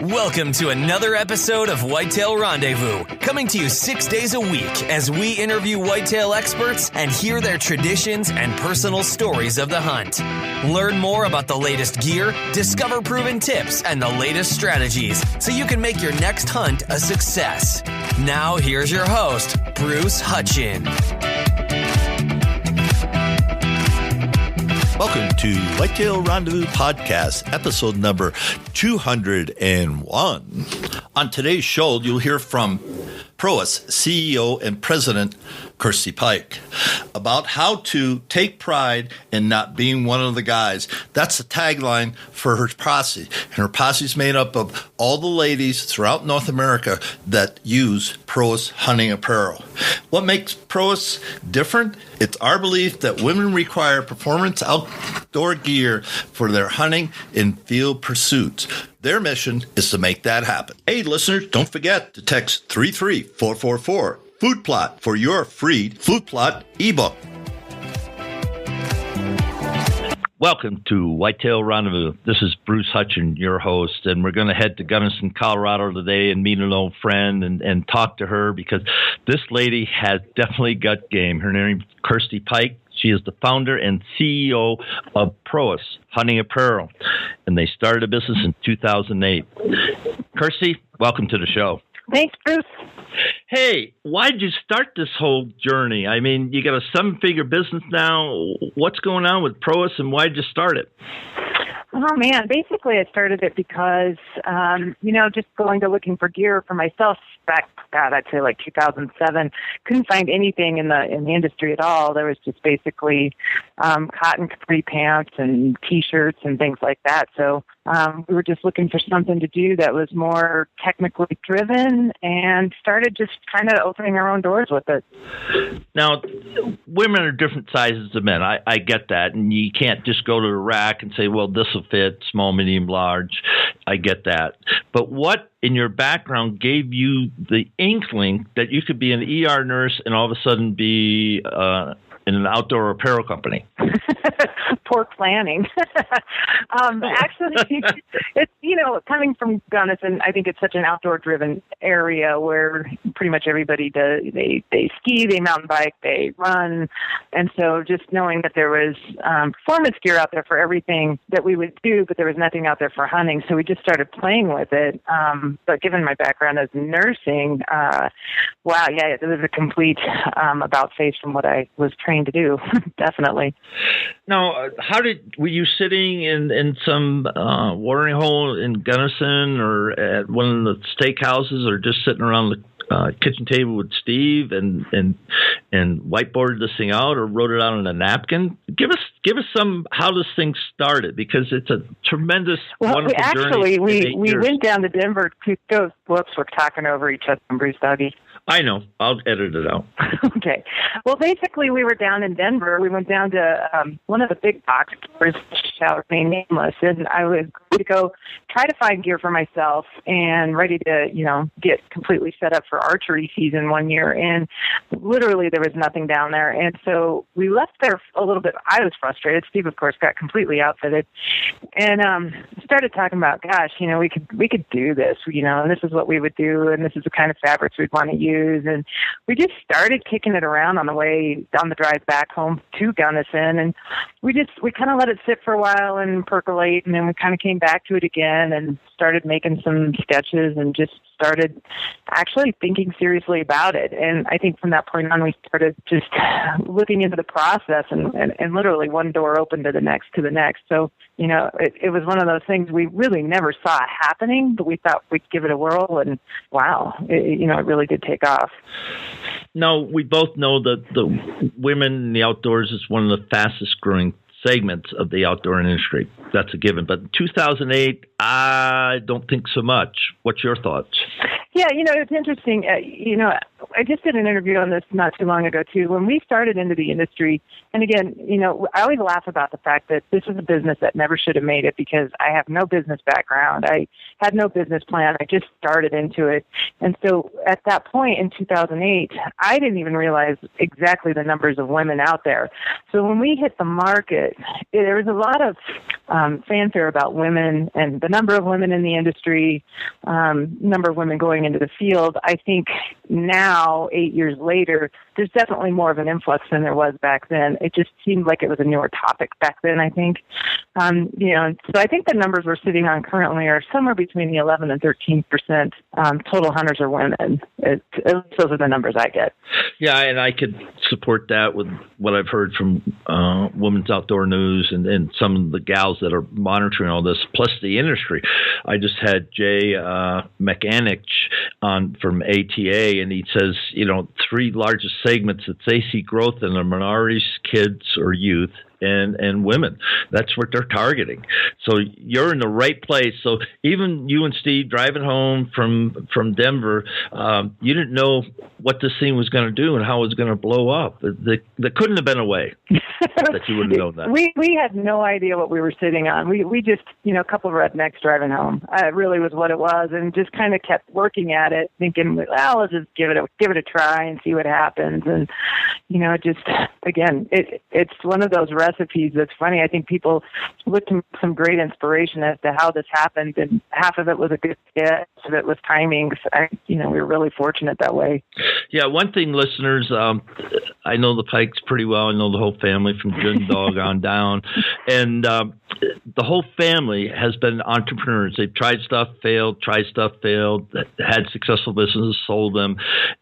Welcome to another episode of Whitetail Rendezvous, coming to you 6 days a week as we interview whitetail experts and hear their traditions and personal stories of the hunt. Learn more about the latest gear, discover proven tips, and the latest strategies so you can make your next hunt a success. Now, here's your host, Bruce Hutchin. Welcome to Whitetail Rendezvous Podcast, episode number 201. On today's show, you'll hear from Prois CEO and President Kirstie Pike about how to take pride in not being one of the guys. That's the tagline for her posse. And her posse is made up of all the ladies throughout North America that use Prois hunting apparel. What makes Prois different? It's our belief that women require performance outdoor gear for their hunting and field pursuits. Their mission is to make that happen. Hey, listeners, don't forget to text 33444 Food Plot for your free Food Plot ebook. Welcome to Whitetail Rendezvous. This is Bruce Hutchin, your host, and we're going to head to Gunnison, Colorado today and meet an old friend and talk to her because this lady has definitely got game. Her name is Kirstie Pike. She is the founder and CEO of Prois Hunting Apparel, and they started a business in 2008. Kirstie, welcome to the show. Thanks, Bruce. Hey, why did you start this whole journey? I mean, you got a seven-figure business now. What's going on with Prois, and why did you start it? Oh, man. Basically, I started it because, just going to looking for gear for myself back, I'd say like 2007, couldn't find anything in the industry at all. There was just basically cotton capri pants and T-shirts and things like that. So we were just looking for something to do that was more technically driven and started just kind of opening our own doors with it. Now, women are different sizes of men. I get that. And you can't just go to the rack and say, well, this will fit, small, medium, large. I get that. But what in your background gave you the inkling that you could be an ER nurse and all of a sudden be in an outdoor apparel company? Poor planning. Actually, it's, coming from Gunnison, I think it's such an outdoor-driven area where pretty much everybody does. They ski, they mountain bike, they run. And so just knowing that there was performance gear out there for everything that we would do, but there was nothing out there for hunting. So we just started playing with it. But given my background as nursing, it was a complete about-face from what I was trained to do, definitely. Now, were you sitting in some watering hole in Gunnison or at one of the steakhouses or just sitting around the kitchen table with Steve and whiteboarded this thing out or wrote it out on a napkin? Give us some how this thing started, because it's a tremendous, wonderful journey. We went down to Denver. Whoops, we're talking over each other, Bruce Doggy. I know. I'll edit it out. Okay. Well, basically, we were down in Denver. We went down to one of the big box stores, shall remain nameless, and I was going to go try to find gear for myself and ready to, get completely set up for archery season one year. And literally, there was nothing down there. And so we left there a little bit. I was frustrated. Steve, of course, got completely outfitted, and started talking about, gosh, we could do this, and this is what we would do, and this is the kind of fabrics we'd want to use. And we just started kicking it around on the drive back home to Gunnison. And we kind of let it sit for a while and percolate. And then we kind of came back to it again and started making some sketches and just started actually thinking seriously about it. And I think from that point on, we started just looking into the process and literally one door opened to the next. So, it was one of those things we really never saw happening, but we thought we'd give it a whirl, and wow, it really did take off. Now, we both know that the women in the outdoors is one of the fastest growing segments of the outdoor industry. That's a given. But in 2008, I don't think so much. What's your thoughts? Yeah, it's interesting. I just did an interview on this not too long ago, too. When we started into the industry, and again, I always laugh about the fact that this is a business that never should have made it because I have no business background. I had no business plan. I just started into it. And so at that point in 2008, I didn't even realize exactly the numbers of women out there. So when we hit the market, there was a lot of fanfare about women and the number of women in the industry, number of women going into the field. I think now, 8 years later, there's definitely more of an influx than there was back then. It just seemed like it was a newer topic back then, I think. So I think the numbers we're sitting on currently are somewhere between the 11 and 13% total hunters are women. Those are the numbers I get. Yeah, and I could support that with what I've heard from Women's Outdoor News and some of the gals that are monitoring all this, plus the industry. I just had Jay Mechanic on from ATA, and he says, three largest segments that they see growth in are minorities, kids, or youth, and women. That's what they're targeting. So you're in the right place. So even you and Steve driving home from Denver, you didn't know what this thing was going to do and how it was going to blow up. There couldn't have been a way that you wouldn't know that. We had no idea what we were sitting on. We just, a couple of rednecks driving home. It really was what it was, and just kind of kept working at it, thinking, well, let's just give it a try and see what happens. And it's one of those recipes that's funny. I think people look to some great inspiration as to how this happened, and half of it was a good fit, half of it was timing. We were really fortunate that way. Yeah, one thing, listeners, I know the Pikes pretty well. I know the whole family from Jim Dog on down, and the whole family has been entrepreneurs. They've tried stuff, failed, had successful businesses, sold them,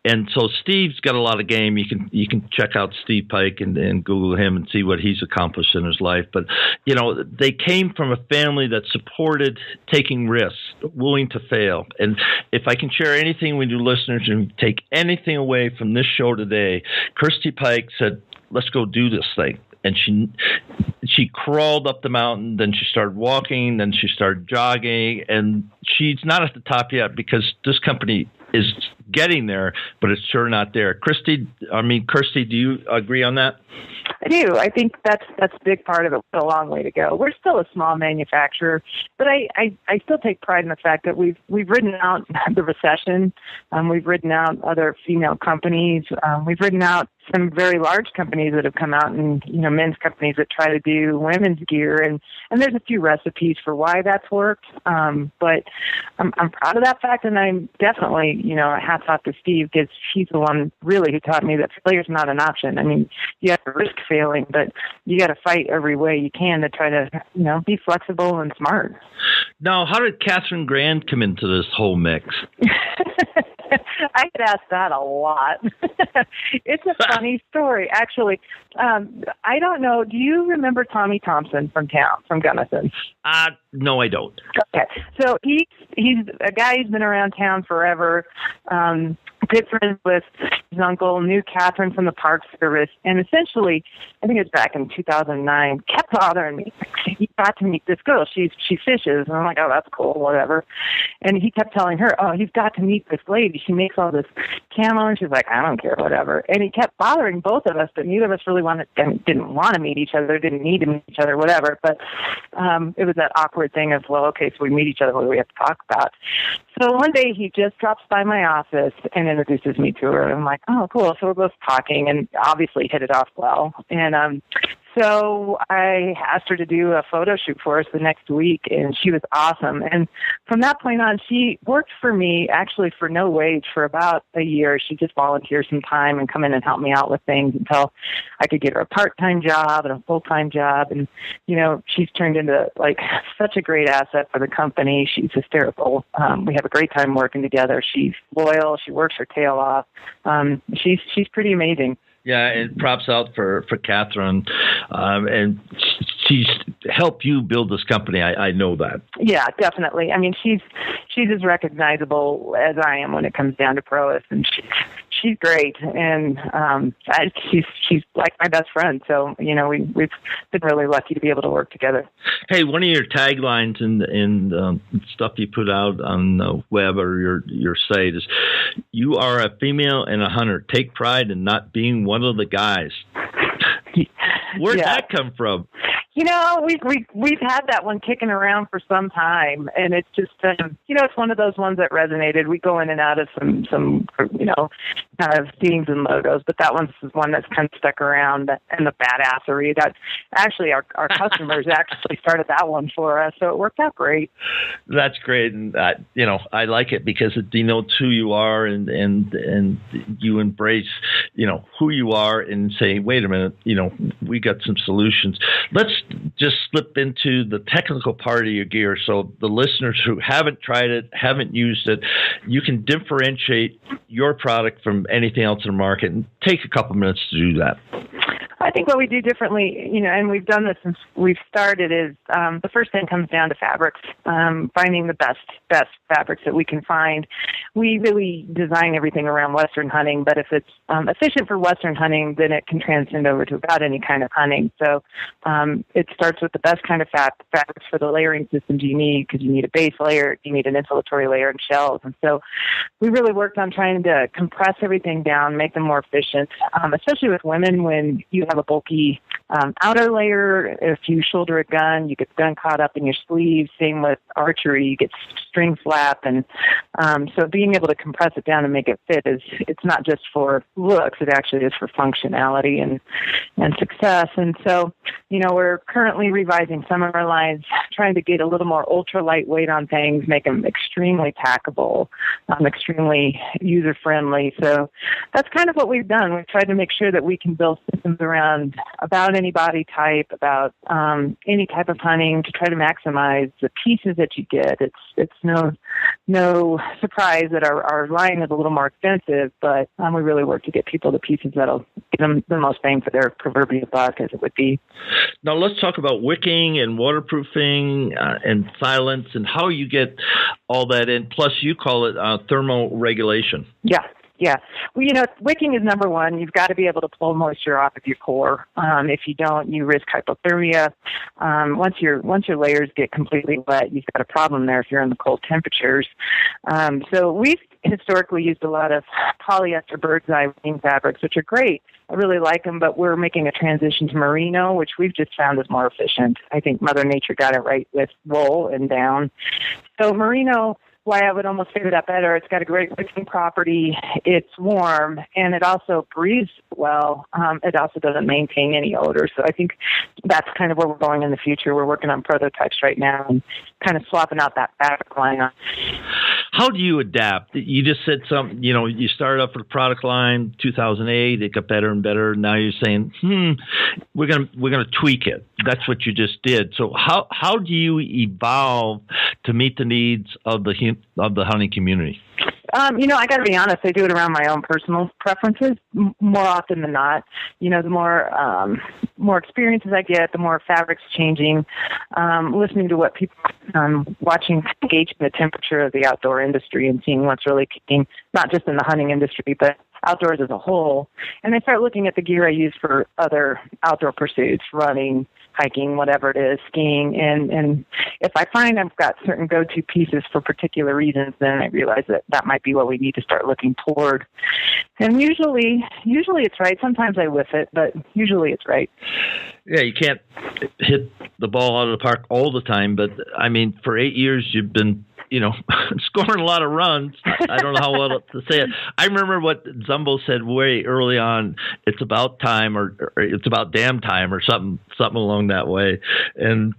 and so Steve's got a lot of game. You can check out Steve Pike and Google him and see what he's accomplished in his life. But they came from a family that supported taking risks, willing to fail. And if I can share anything with you listeners and take anything away from this show today, Kirstie Pike said, "Let's go do this thing." And she crawled up the mountain, then she started walking, then she started jogging, and she's not at the top yet because this company is getting there, but it's sure not there. Kirstie, do you agree on that? I do. I think that's a big part of it. A long way to go. We're still a small manufacturer, but I still take pride in the fact that we've ridden out the recession. We've ridden out other female companies. We've ridden out some very large companies that have come out, and men's companies that try to do women's gear, and there's a few recipes for why that's worked. But I'm proud of that fact, and I'm definitely hats off to Steve, because he's the one really who taught me that failure's not an option. I mean, you have to risk failing, but you got to fight every way you can to try to be flexible and smart. Now, how did Catherine Grand come into this whole mix? I get asked that a lot. It's a funny story, actually. I don't know. Do you remember Tommy Thompson from Gunnison? No, I don't. Okay. So he's a guy who's been around town forever. Good friends with his uncle, knew Catherine from the Park Service, and essentially, I think it was back in 2009, kept bothering me. He got to meet this girl. She fishes. And I'm like, oh, that's cool, whatever. And he kept telling her, oh, he's got to meet this lady. She makes all this camo. And she's like, I don't care, whatever. And he kept bothering both of us, but neither of us really didn't want to meet each other, didn't need to meet each other, whatever. But it was that awkward thing of, well, okay, so we meet each other, what do we have to talk about? So one day he just drops by my office and introduces me to her. And I'm like, oh, cool. So we're both talking and obviously hit it off well. And so I asked her to do a photo shoot for us the next week, and she was awesome. And from that point on, she worked for me actually for no wage for about a year. She just volunteered some time and come in and help me out with things until I could get her a part-time job and a full-time job. And, she's turned into like such a great asset for the company. She's hysterical. We have a great time working together. She's loyal. She works her tail off. She's pretty amazing. Yeah, and props out for Catherine, and she's helped you build this company. I know that. Yeah, definitely. I mean, she's as recognizable as I am when it comes down to Prois, and she's great, and she's like my best friend. So we've been really lucky to be able to work together. Hey, one of your taglines in stuff you put out on the web or your site is, "You are a female and a hunter. Take pride in not being one of the guys." Where'd that come from? We've had that one kicking around for some time, and it's just it's one of those ones that resonated. We go in and out of some kind of themes and logos, but that one's one that's kind of stuck around. And the badassery, that actually our customers actually started that one for us, so it worked out great. That's great, and I like it because it denotes who you are, and you embrace who you are, and say, wait a minute, we got some solutions. Let's just slip into the technical part of your gear, so the listeners who haven't tried it, haven't used it, you can differentiate your product from anything else in the market, and take a couple minutes to do that. I think what we do differently, and we've done this since we've started, is the first thing comes down to fabrics, finding the best fabrics that we can find. We really design everything around Western hunting, but if it's efficient for Western hunting, then it can transcend over to about any kind of hunting. So it starts with the best kind of fabrics for the layering systems you need, because you need a base layer, you need an insulatory layer and shells. And so we really worked on trying to compress everything down, make them more efficient, especially with women. When you have a bulky outer layer, if you shoulder a gun, you get the gun caught up in your sleeve. Same with archery, you get string flap. And so being able to compress it down and make it fit, it's not just for looks, it actually is for functionality and success. And so, we're currently revising some of our lines, trying to get a little more ultra lightweight on things, make them extremely packable, extremely user-friendly. So that's kind of what we've done. We've tried to make sure that we can build systems around about any body type, about any type of hunting, to try to maximize the pieces that you get. It's no surprise that our line is a little more expensive, but we really work to get people the pieces that'll give them the most bang for their proverbial buck, as it would be. Now let's talk about wicking and waterproofing and silence, and how you get all that in. Plus, you call it thermoregulation. Yeah. Well, wicking is number one. You've got to be able to pull moisture off of your core. If you don't, you risk hypothermia. Once your layers get completely wet, you've got a problem there if you're in the cold temperatures. So we've historically used a lot of polyester bird's eye wing fabrics, which are great. I really like them, but we're making a transition to merino, which we've just found is more efficient. I think Mother Nature got it right with wool and down. So merino, why I would almost figure that better, it's got a great wicking property, it's warm, and it also breathes well. It also doesn't maintain any odor. So I think that's kind of where we're going in the future. We're working on prototypes right now and kind of swapping out that fabric line. How do you adapt? You just said something, you started off with a product line, 2008, it got better and better. Now you're saying, we're gonna tweak it. That's what you just did. So how do you evolve to meet the needs of the hunting community? I got to be honest. I do it around my own personal preferences more often than not. The more experiences I get, the more fabrics changing. Listening to what people, watching, gauging the temperature of the outdoor industry and seeing what's really kicking, not just in the hunting industry, but outdoors as a whole. And I start looking at the gear I use for other outdoor pursuits, running, hiking, whatever it is, skiing. And if I find I've got certain go-to pieces for particular reasons, then I realize that might be what we need to start looking toward. And usually it's right. Sometimes I whiff it, but usually it's right. Yeah, you can't hit the ball out of the park all the time, but I mean, for 8 years you've been scoring a lot of runs. I don't know how well to say it. I remember what Zumbo said way early on. It's about time, or it's about damn time, or something along that way. And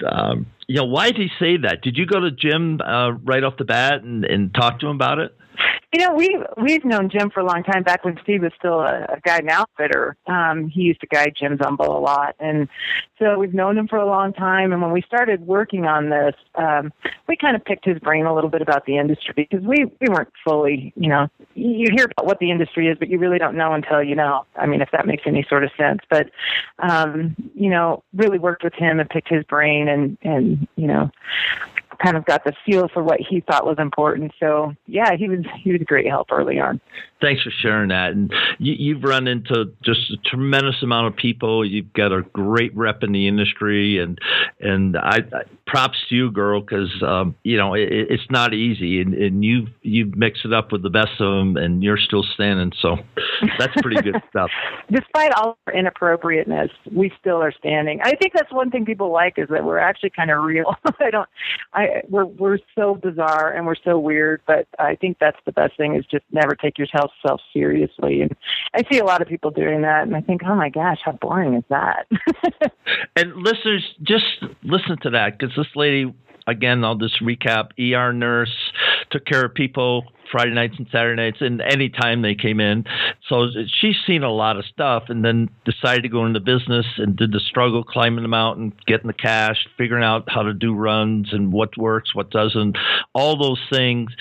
why did he say that? Did you go to Jim right off the bat and talk to him about it? We've known Jim for a long time, back when Steve was still a guide and outfitter. He used to guide Jim Zumbo a lot. And so we've known him for a long time. And when we started working on this, we kind of picked his brain a little bit about the industry, because we weren't fully, you hear about what the industry is, but you really don't know until you know. I mean, if that makes any sort of sense. But, really worked with him and picked his brain and kind of got the feel for what he thought was important. So yeah, he was a great help early on. Thanks for sharing that. And you've run into just a tremendous amount of people. You've got a great rep in the industry, and I props to you, girl, because it's not easy, and you've mixed it up with the best of them, and you're still standing. So that's pretty good stuff. Despite all our inappropriateness, we still are standing. I think that's one thing people like, is that we're actually kind of real. We're so bizarre and we're so weird, but I think that's the best thing, is just never take yourself seriously. And I see a lot of people doing that, and I think, oh my gosh, how boring is that? And listeners, just listen to that, because this lady, again, I'll just recap, ER nurse, took care of people Friday nights and Saturday nights, and any time they came in. So she's seen a lot of stuff, and then decided to go into business and did the struggle, climbing the mountain, getting the cash, figuring out how to do runs and what works, what doesn't, all those things,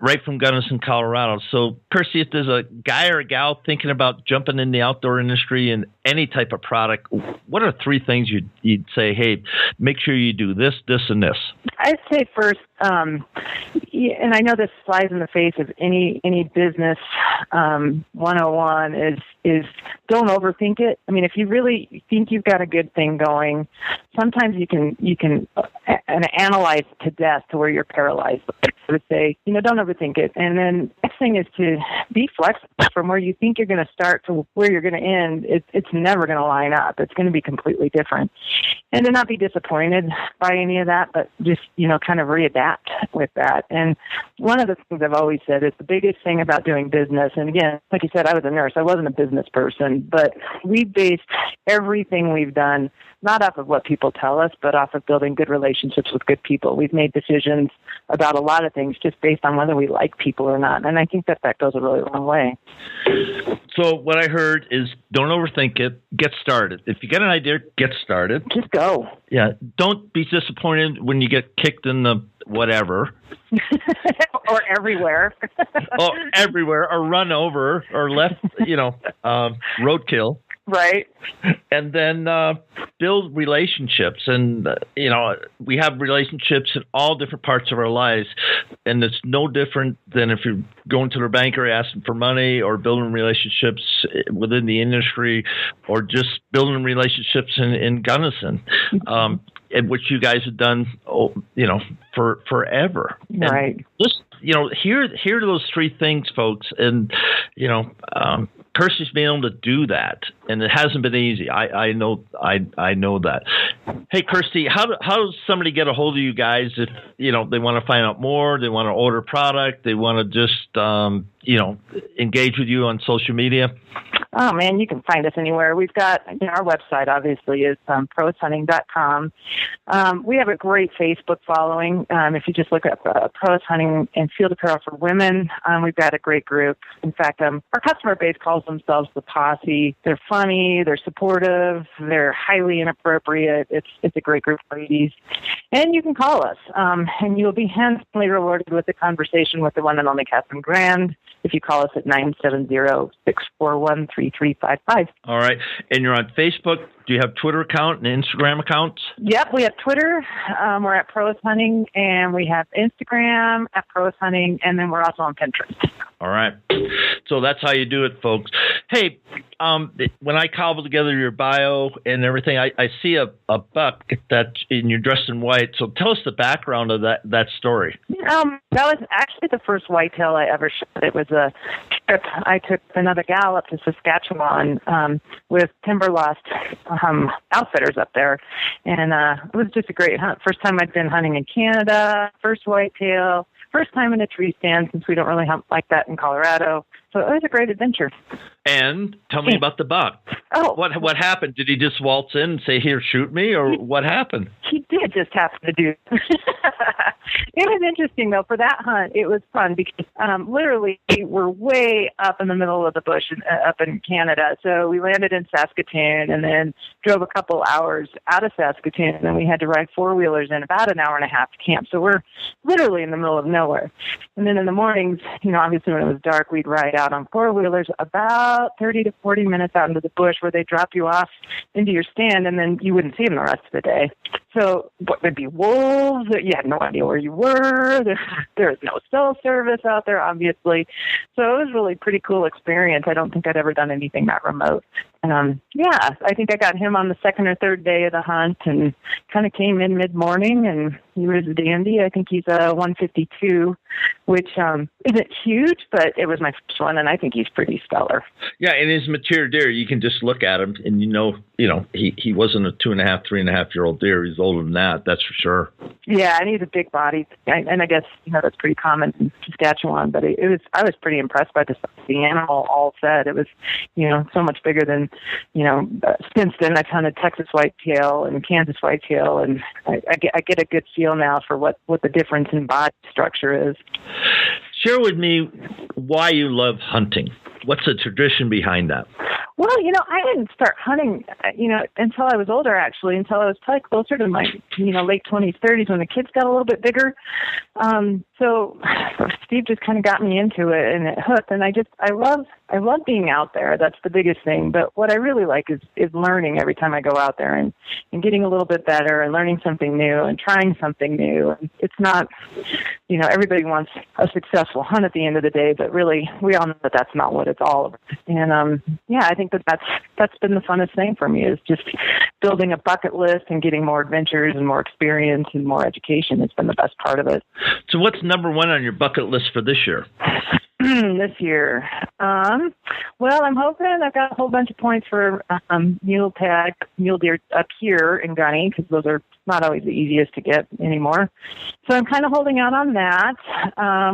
right from Gunnison, Colorado. So, Kirstie, if there's a guy or a gal thinking about jumping in the outdoor industry and any type of product, what are 3 things you'd say, hey, make sure you do this, this, and this? I'd say first, and I know this flies in the face of any business 101, is don't overthink it. I mean, if you really think you've got a good thing going, sometimes you can analyze to death to where you're paralyzed. I would say, don't overthink it. And then next thing is to be flexible. From where you think you're going to start to where you're going to end, it's never going to line up. It's going to be completely different. And to not be disappointed by any of that, but just, kind of readapt with that. And one of the things I've always said is the biggest thing about doing business, and again, like you said, I was a nurse. I wasn't a business person, but we based everything we've done not off of what people tell us, but off of building good relationships with good people. We've made decisions about a lot of things just based on whether we like people or not. And I think that goes a really long way. So what I heard is don't overthink it. Get started. If you get an idea, get started. Just go. Yeah. Don't be disappointed when you get kicked in the whatever. Or everywhere. Or run over or left, roadkill. Right. And then build relationships. And, we have relationships in all different parts of our lives. And it's no different than if you're going to the banker asking for money, or building relationships within the industry, or just building relationships in Gunnison, which you guys have done, for forever. Right. And just, hear those 3 things, folks. And, Kirstie's been able to do that, and it hasn't been easy. I know that. Hey, Kirstie, how does somebody get a hold of you guys if they want to find out more, they want to order product, they want to just engage with you on social media? Oh man, you can find us anywhere. We've got our website obviously is proishunting.com. We have a great Facebook following. If you just look up Prois Hunting and Field Apparel for Women, we've got a great group. In fact, our customer base calls themselves the Posse. They're funny, they're supportive, they're highly inappropriate. It's a great group of ladies. And you can call us, and you'll be handsomely rewarded with a conversation with the one and only Catherine Grand if you call us at 970-641-3355. All right. And you're on Facebook. Do you have Twitter account and Instagram accounts? Yep, we have Twitter. We're at Prois Hunting, and we have Instagram at Prois Hunting, and then we're also on Pinterest. All right. So that's how you do it, folks. Hey, when I cobble together your bio and everything, I see a buck and you're dressed in white. So tell us the background of that story. That was actually the first whitetail I ever shot. It was a trip. I took another gal up to Saskatchewan with Timberlost outfitters up there. And it was just a great hunt. First time I'd been hunting in Canada, first whitetail, first time in a tree stand since we don't really hunt like that in Colorado. So it was a great adventure. And tell me about the buck. Oh, what happened? Did he just waltz in and say, "Here, shoot me," or what happened? He did just happen to do. It was interesting though. For that hunt, it was fun because literally we're way up in the middle of the bush up in Canada. So we landed in Saskatoon and then drove a couple hours out of Saskatoon, and then we had to ride 4-wheelers in about an hour and a half to camp. So we're literally in the middle of nowhere. And then in the mornings, obviously when it was dark, we'd ride out on 4-wheelers about 30 to 40 minutes out into the bush where they drop you off into your stand, and then you wouldn't see them the rest of the day. So there'd be wolves. You had no idea where you were. There was no cell service out there, obviously. So it was really a pretty cool experience. I don't think I'd ever done anything that remote. Yeah, I think I got him on the second or third day of the hunt and kind of came in mid-morning, and he was a dandy. I think he's a 152, which isn't huge, but it was my first one, and I think he's pretty stellar. Yeah, and his mature deer, you can just look at him, and you know, he wasn't a 2.5, 3.5-year-old deer. He's older than that, that's for sure. Yeah, and he's a big body, and I guess that's pretty common in Saskatchewan. But I was pretty impressed by the animal. All said, it was so much bigger than since then I've hunted Texas whitetail and Kansas whitetail, and I get a good feel now for what the difference in body structure is. Share with me why you love hunting. What's the tradition behind that? Well, I didn't start hunting, until I was older, actually, until I was probably closer to my, late 20s, 30s when the kids got a little bit bigger. So Steve just kind of got me into it, and it hooked. And I love being out there. That's the biggest thing. But what I really like is learning every time I go out there and getting a little bit better and learning something new and trying something new. And it's not, everybody wants a successful hunt at the end of the day, but really we all know that that's not what it's all about. And I think that's been the funnest thing for me, is just building a bucket list and getting more adventures and more experience and more education. It's been the best part of it. So what's number one on your bucket list for this year? This year, well, I'm hoping I've got a whole bunch of points for mule deer up here in Gunny, because those are not always the easiest to get anymore. So I'm kind of holding out on that.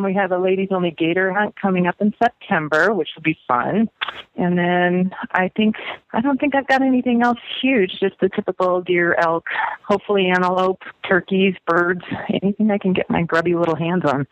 We have a ladies only gator hunt coming up in September, which will be fun. And then I don't think I've got anything else huge, just the typical deer, elk, hopefully antelope, turkeys, birds, anything I can get my grubby little hands on.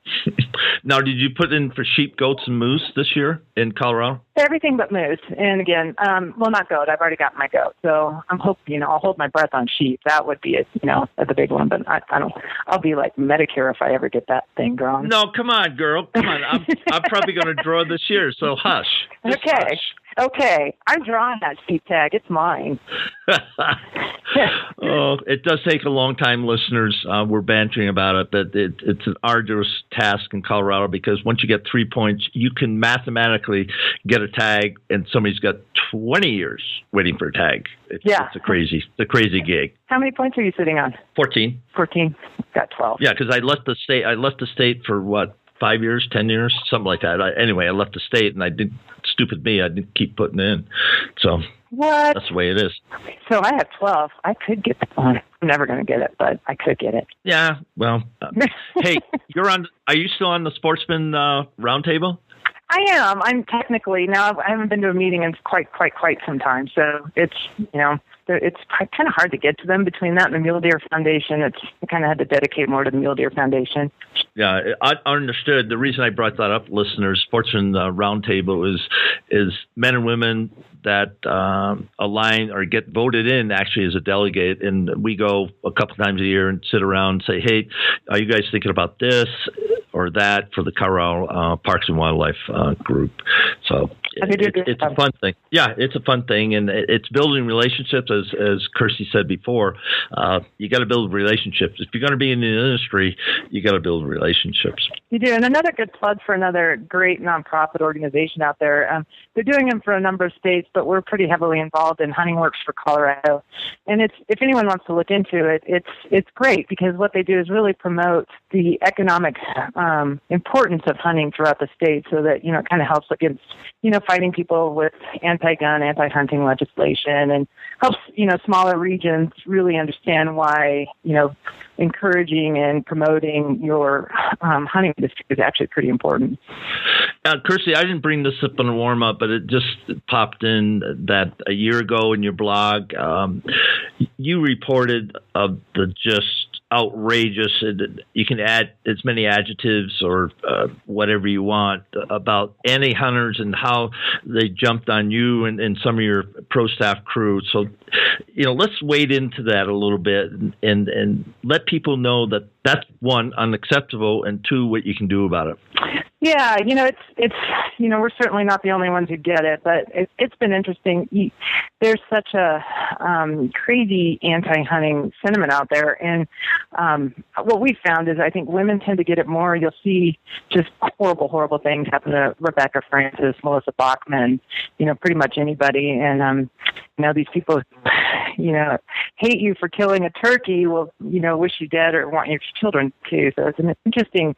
Now, did you put in for sheep, goats, and moose this year in Colorado? Everything but moose. And again, not goat. I've already got my goat. So I'm hoping, I'll hold my breath on sheep. That would be it, the big one. But I don't, I'll be like Medicare if I ever get that thing drawn. No, come on, girl. Come on. I'm probably going to draw this year. So hush. Just okay. Hush. Okay, I'm drawing that sheep tag. It's mine. Oh, it does take a long time, listeners. We're bantering about it, but it's an arduous task in Colorado, because once you get 3 points, you can mathematically get a tag, and somebody's got 20 years waiting for a tag. It's a crazy gig. How many points are you sitting on? 14. 14. Got 12. Yeah, because I left the state for what? 5 years, 10 years, something like that. I left the state, and I didn't keep putting in. So what? That's the way it is. So I have 12. I could get that one. I'm never going to get it, but I could get it. Yeah. Well, hey, are you still on the Sportsman Roundtable? I am. I'm technically now. I haven't been to a meeting in quite some time. So it's it's kind of hard to get to them between that and the Mule Deer Foundation. I kind of had to dedicate more to the Mule Deer Foundation. Yeah, I understood. The reason I brought that up, listeners, Sportsman Roundtable is men and women that align or get voted in actually as a delegate, and we go a couple times a year and sit around and say, hey, are you guys thinking about this or that for the Colorado Parks and Wildlife group? So it's a fun thing. Yeah, it's a fun thing, and it's building relationships, as Kirstie said before. You got to build relationships. If you're going to be in the industry, you got to build relationships. You do, and another good plug for another great nonprofit organization out there. They're doing them for a number of states, but we're pretty heavily involved in Hunting Works for Colorado. And if anyone wants to look into it, it's great, because what they do is really promote the economic importance of hunting throughout the state, so that it kind of helps against fighting people with anti-gun, anti-hunting legislation, and helps smaller regions really understand why encouraging and promoting your hunting industry is actually pretty important. Kirstie, I didn't bring this up in a warm-up, but it just popped in that a year ago in your blog, you reported of the just outrageous, you can add as many adjectives or whatever you want about anti-hunters and how they jumped on you and some of your pro staff crew. So, let's wade into that a little bit and let people know that that's one, unacceptable, and two, what you can do about it. Yeah, it's we're certainly not the only ones who get it, but it's been interesting. There's such a crazy anti-hunting sentiment out there, and what we found is I think women tend to get it more. You'll see just horrible things happen to Rebecca Francis, Melissa Bachman, pretty much anybody, and these people, hate you for killing a turkey, will wish you dead or want your children to. So it's an interesting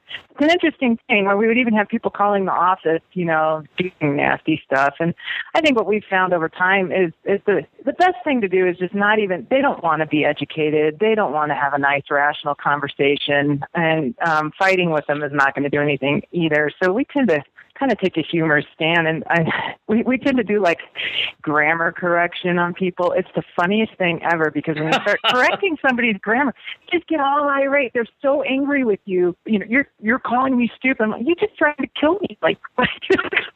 thing where we would even have people calling the office, doing nasty stuff. And I think what we've found over time is the best thing to do is just they don't want to be educated. They don't want to have a nice, rational conversation. And fighting with them is not going to do anything either. So we tend to kind of take a humorous stand, and we tend to do like grammar correction on people. It's the funniest thing ever, because when you start correcting somebody's grammar, they just get all irate. They're so angry with you. You're calling me stupid. I'm like, you just trying to kill me like a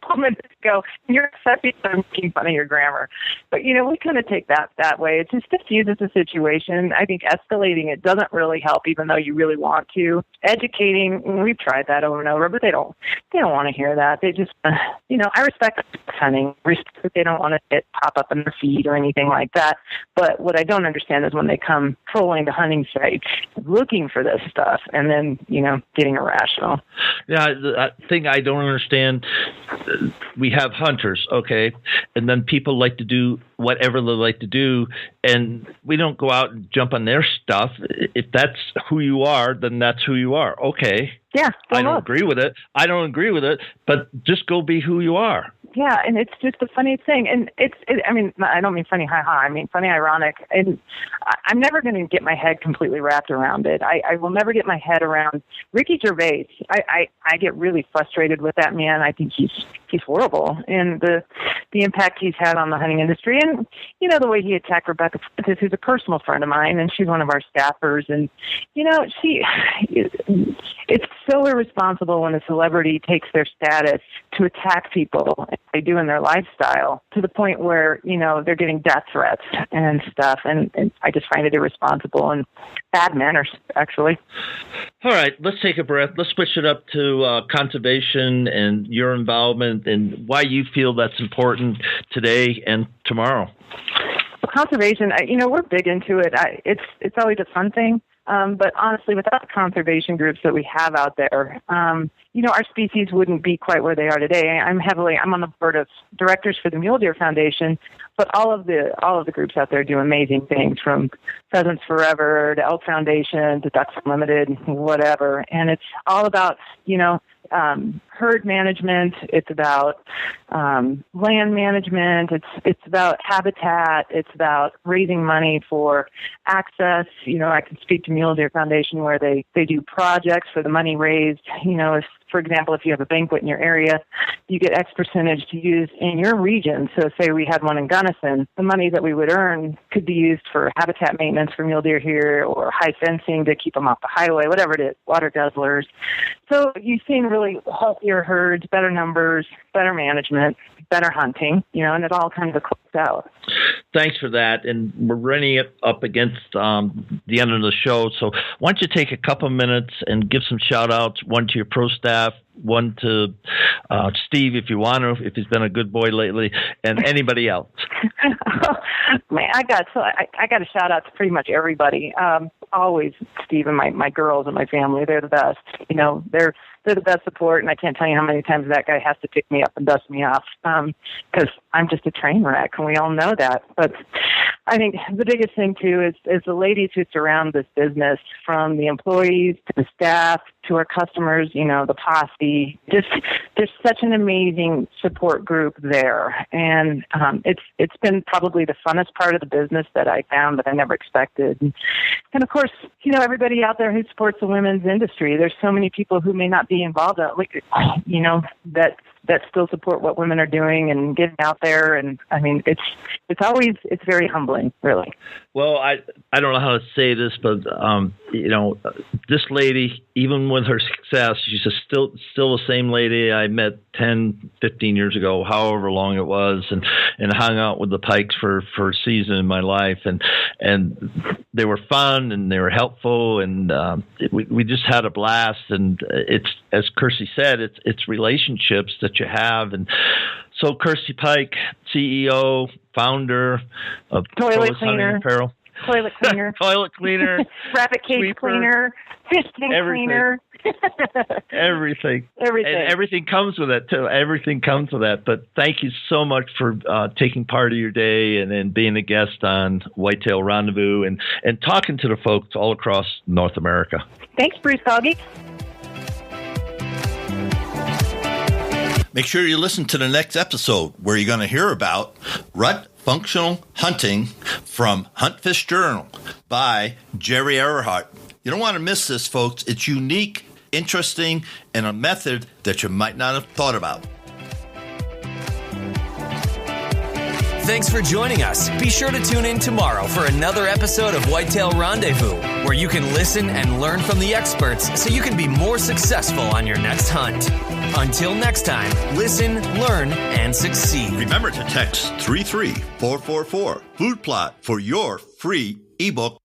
couple minutes ago. You're accepting that I'm making fun of your grammar. But we kind of take that way. It just diffuses the situation. I think escalating it doesn't really help, even though you really want to. Educating, we've tried that over and over, but they don't want to hear that. They just, I respect hunting. Respect that they don't want to pop up in their feed or anything like that. But what I don't understand is when they come trolling the hunting sites, looking for this stuff, and then, getting irrational. Yeah, the thing I don't understand, we have hunters, okay, and then people like to do whatever they like to do, and we don't go out and jump on their stuff. If that's who you are, then that's who you are. Okay. Yeah. I don't agree with it, but just go be who you are. Yeah, and it's just the funniest thing. And I don't mean funny ha-ha. I mean funny ironic. And I'm never going to get my head completely wrapped around it. I will never get my head around Ricky Gervais. I get really frustrated with that man. I think he's horrible. And the impact he's had on the hunting industry. And, the way he attacked Rebecca Francis, who's a personal friend of mine, and she's one of our staffers. And, it's so irresponsible when a celebrity takes their status to attack people they do in their lifestyle, to the point where, they're getting death threats and stuff. And I just find it irresponsible and bad manners, actually. All right, let's take a breath. Let's switch it up to conservation and your involvement and why you feel that's important today and tomorrow. Well, conservation, we're big into it. It's always a fun thing. But honestly, without the conservation groups that we have out there, our species wouldn't be quite where they are today. I'm on the board of directors for the Mule Deer Foundation, but all of the groups out there do amazing things, from Pheasants Forever to Elk Foundation to Ducks Unlimited, whatever. And it's all about, herd management. It's about land management. It's about habitat. It's about raising money for access. I can speak to Mule Deer Foundation, where they do projects for the money raised. For example, if you have a banquet in your area, you get X percentage to use in your region. So say we had one in Gunnison, the money that we would earn could be used for habitat maintenance for mule deer here, or high fencing to keep them off the highway, whatever it is, water guzzlers. So you've seen really healthier herds, better numbers, better management, better hunting, and it all kind of clicks out. Thanks for that. And we're running it up against the end of the show. So why don't you take a couple minutes and give some shout outs, one to your pro staff, one to Steve, if you want to, if he's been a good boy lately, and anybody else. Man, I got a shout out to pretty much everybody. Always Steve and my girls and my family. They're the best. They're the best support, and I can't tell you how many times that guy has to pick me up and dust me off, because I'm just a train wreck, and we all know that. But I think the biggest thing, too, is the ladies who surround this business, from the employees to the staff to our customers, the posse. Just there's such an amazing support group there, and it's been probably the funnest part of the business that I found that I never expected. And of course, everybody out there who supports the women's industry. There's so many people who may not be involved, that still support what women are doing and getting out there. And I mean, it's very humbling, really. Well, I don't know how to say this, but this lady, even with her success, she's still the same lady I met 10, 15 years ago, however long it was, and hung out with the Pikes for a season in my life. And they were fun and they were helpful, and we just had a blast. And it's, as Kirstie said, it's relationships that you have. And so Kirstie Pike, CEO, founder of Toilet Cleaner. Apparel. Toilet cleaner. Toilet cleaner. Rabbit cage sweeper, cleaner. Fish tank cleaner. Everything. Everything. And everything comes with that, too. Everything comes with that. But thank you so much for taking part of your day and being a guest on Whitetail Rendezvous and talking to the folks all across North America. Thanks, Bruce Doggy. Make sure you listen to the next episode where you're going to hear about rut functional hunting from Hunt Fish Journal by Jerry Earhart. You don't want to miss this, folks. It's unique, interesting, and a method that you might not have thought about. Thanks for joining us. Be sure to tune in tomorrow for another episode of Whitetail Rendezvous, where you can listen and learn from the experts so you can be more successful on your next hunt. Until next time, listen, learn, and succeed. Remember to text 33444 Food Plot for your free ebook